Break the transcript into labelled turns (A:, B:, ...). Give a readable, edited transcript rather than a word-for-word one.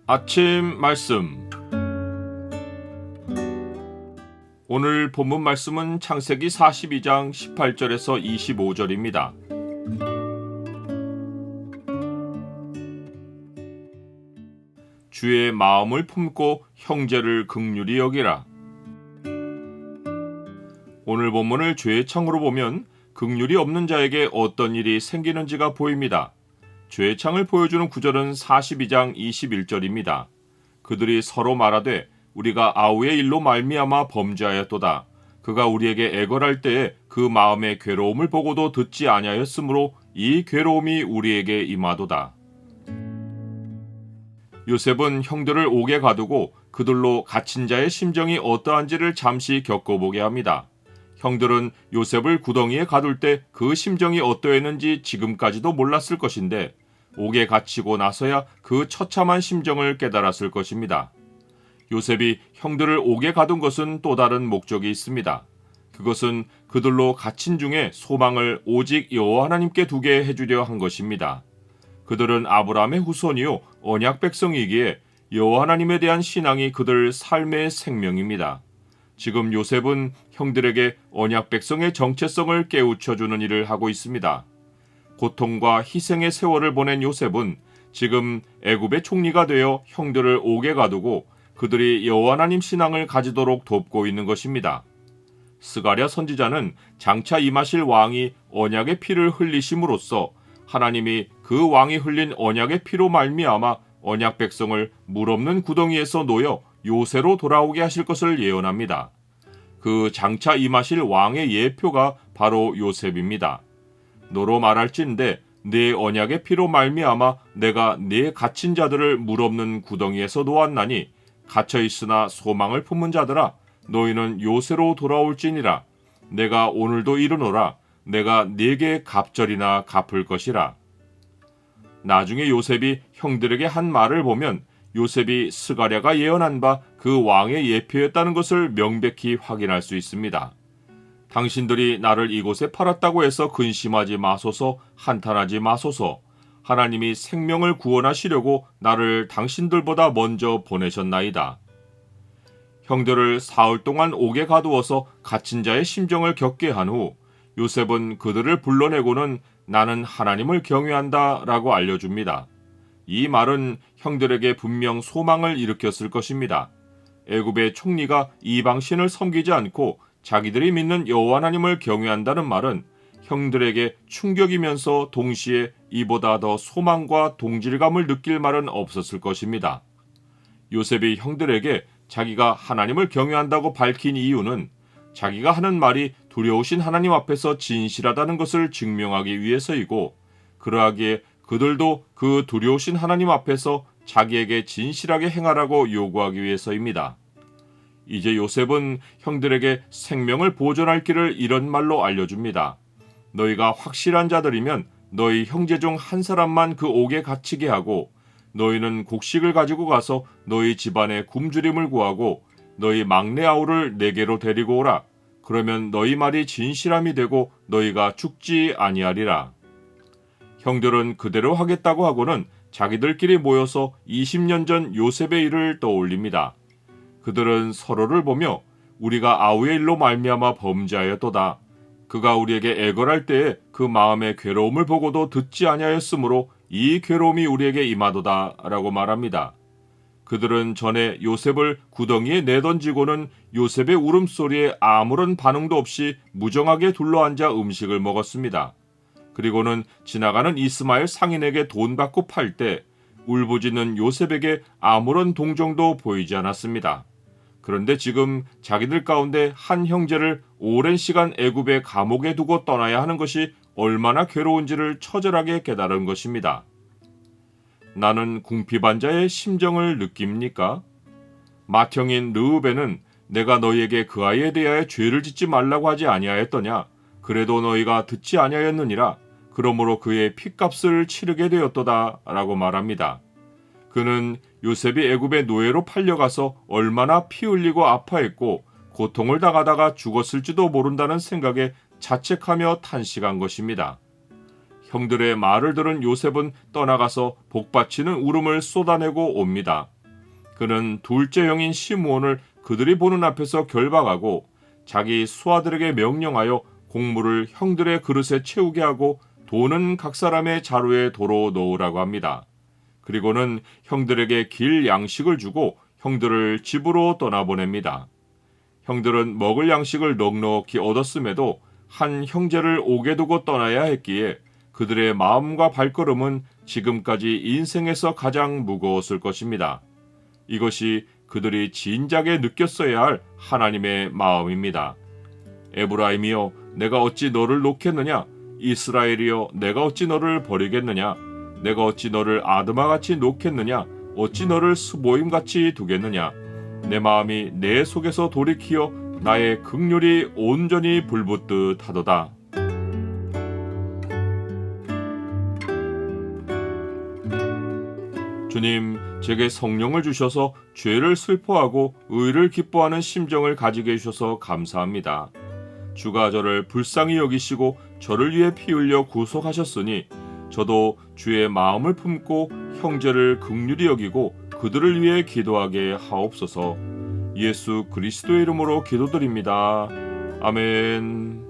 A: 아침 말씀. 오늘 본문 말씀은 창세기 42장 18절에서 25절입니다. 주의 마음을 품고 형제를 긍휼히 여기라. 오늘 본문을 죄의 창으로 보면 긍휼이 없는 자에게 어떤 일이 생기는지가 보입니다. 죄의 창을 보여주는 구절은 42장 21절입니다. 그들이 서로 말하되 우리가 아우의 일로 말미암아 범죄하였도다. 그가 우리에게 애걸할 때에 그 마음의 괴로움을 보고도 듣지 아니하였으므로 이 괴로움이 우리에게 임하도다. 요셉은 형들을 옥에 가두고 그들로 갇힌 자의 심정이 어떠한지를 잠시 겪어보게 합니다. 형들은 요셉을 구덩이에 가둘 때 그 심정이 어떠했는지 지금까지도 몰랐을 것인데 옥에 갇히고 나서야 그 처참한 심정을 깨달았을 것입니다. 요셉이 형들을 옥에 가둔 것은 또 다른 목적이 있습니다. 그것은 그들로 갇힌 중에 소망을 오직 여호와 하나님께 두게 해주려 한 것입니다. 그들은 아브라함의 후손이요 언약 백성이기에 여호와 하나님에 대한 신앙이 그들 삶의 생명입니다. 지금 요셉은 형들에게 언약 백성의 정체성을 깨우쳐주는 일을 하고 있습니다. 고통과 희생의 세월을 보낸 요셉은 지금 애굽의 총리가 되어 형들을 옥에 가두고 그들이 여호와 하나님 신앙을 가지도록 돕고 있는 것입니다. 스가랴 선지자는 장차 임하실 왕이 언약의 피를 흘리심으로써 하나님이 그 왕이 흘린 언약의 피로 말미암아 언약 백성을 물 없는 구덩이에서 놓여 요새로 돌아오게 하실 것을 예언합니다. 그 장차 임하실 왕의 예표가 바로 요셉입니다. 너로 말할진대 네 언약의 피로 말미암아 내가 네 갇힌 자들을 물 없는 구덩이에서 놓았나니 갇혀 있으나 소망을 품은 자들아 너희는 요새로 돌아올지니라. 내가 오늘도 이르노라. 내가 네게 갑절이나 갚을 것이라. 나중에 요셉이 형들에게 한 말을 보면 요셉이 스가랴가 예언한 바 그 왕의 예표였다는 것을 명백히 확인할 수 있습니다. 당신들이 나를 이곳에 팔았다고 해서 근심하지 마소서, 한탄하지 마소서. 하나님이 생명을 구원하시려고 나를 당신들보다 먼저 보내셨나이다. 형들을 사흘 동안 옥에 가두어서 갇힌 자의 심정을 겪게 한 후 요셉은 그들을 불러내고는 나는 하나님을 경외한다 라고 알려줍니다. 이 말은 형들에게 분명 소망을 일으켰을 것입니다. 애굽의 총리가 이방신을 섬기지 않고 자기들이 믿는 여호와 하나님을 경외한다는 말은 형들에게 충격이면서 동시에 이보다 더 소망과 동질감을 느낄 말은 없었을 것입니다. 요셉이 형들에게 자기가 하나님을 경외한다고 밝힌 이유는 자기가 하는 말이 두려우신 하나님 앞에서 진실하다는 것을 증명하기 위해서이고 그러하기에 그들도 그 두려우신 하나님 앞에서 자기에게 진실하게 행하라고 요구하기 위해서입니다. 이제 요셉은 형들에게 생명을 보존할 길을 이런 말로 알려줍니다. 너희가 확실한 자들이면 너희 형제 중 한 사람만 그 옥에 갇히게 하고 너희는 곡식을 가지고 가서 너희 집안에 굶주림을 구하고 너희 막내 아우를 내게로 데리고 오라. 그러면 너희 말이 진실함이 되고 너희가 죽지 아니하리라. 형들은 그대로 하겠다고 하고는 자기들끼리 모여서 20년 전 요셉의 일을 떠올립니다. 그들은 서로를 보며 우리가 아우의 일로 말미암아 범죄하였도다. 그가 우리에게 애걸할 때에 그 마음의 괴로움을 보고도 듣지 아니하였으므로 이 괴로움이 우리에게 임하도다 라고 말합니다. 그들은 전에 요셉을 구덩이에 내던지고는 요셉의 울음소리에 아무런 반응도 없이 무정하게 둘러앉아 음식을 먹었습니다. 그리고는 지나가는 이스마엘 상인에게 돈 받고 팔 때 울부짖는 요셉에게 아무런 동정도 보이지 않았습니다. 그런데 지금 자기들 가운데 한 형제를 오랜 시간 애굽의 감옥에 두고 떠나야 하는 것이 얼마나 괴로운지를 처절하게 깨달은 것입니다. 나는 궁핍한 자의 심정을 느낍니까? 맏형인 르우벤은 내가 너희에게 그 아이에 대하여 죄를 짓지 말라고 하지 아니하였더냐? 그래도 너희가 듣지 아니하였느니라. 그러므로 그의 핏값을 치르게 되었도다 라고 말합니다. 그는 요셉이 애굽의 노예로 팔려가서 얼마나 피 흘리고 아파했고 고통을 당하다가 죽었을지도 모른다는 생각에 자책하며 탄식한 것입니다. 형들의 말을 들은 요셉은 떠나가서 복받치는 울음을 쏟아내고 옵니다. 그는 둘째 형인 시므온을 그들이 보는 앞에서 결박하고 자기 수하들에게 명령하여 곡물을 형들의 그릇에 채우게 하고 돈은 각 사람의 자루에 도로 넣으라고 합니다. 그리고는 형들에게 길 양식을 주고 형들을 집으로 떠나보냅니다. 형들은 먹을 양식을 넉넉히 얻었음에도 한 형제를 옥에 두고 떠나야 했기에 그들의 마음과 발걸음은 지금까지 인생에서 가장 무거웠을 것입니다. 이것이 그들이 진작에 느꼈어야 할 하나님의 마음입니다. 에브라임이여, 내가 어찌 너를 놓겠느냐? 이스라엘이여, 내가 어찌 너를 버리겠느냐? 내가 어찌 너를 아드마같이 놓겠느냐? 어찌 너를 스보임같이 두겠느냐? 내 마음이 내 속에서 돌이키어 나의 극률이 온전히 불붙듯 하도다. 주님, 제게 성령을 주셔서 죄를 슬퍼하고 의를 기뻐하는 심정을 가지게 해주셔서 감사합니다. 주가 저를 불쌍히 여기시고 저를 위해 피 흘려 구속하셨으니 저도 주의 마음을 품고 형제를 긍휼히 여기고 그들을 위해 기도하게 하옵소서. 예수 그리스도의 이름으로 기도드립니다. 아멘.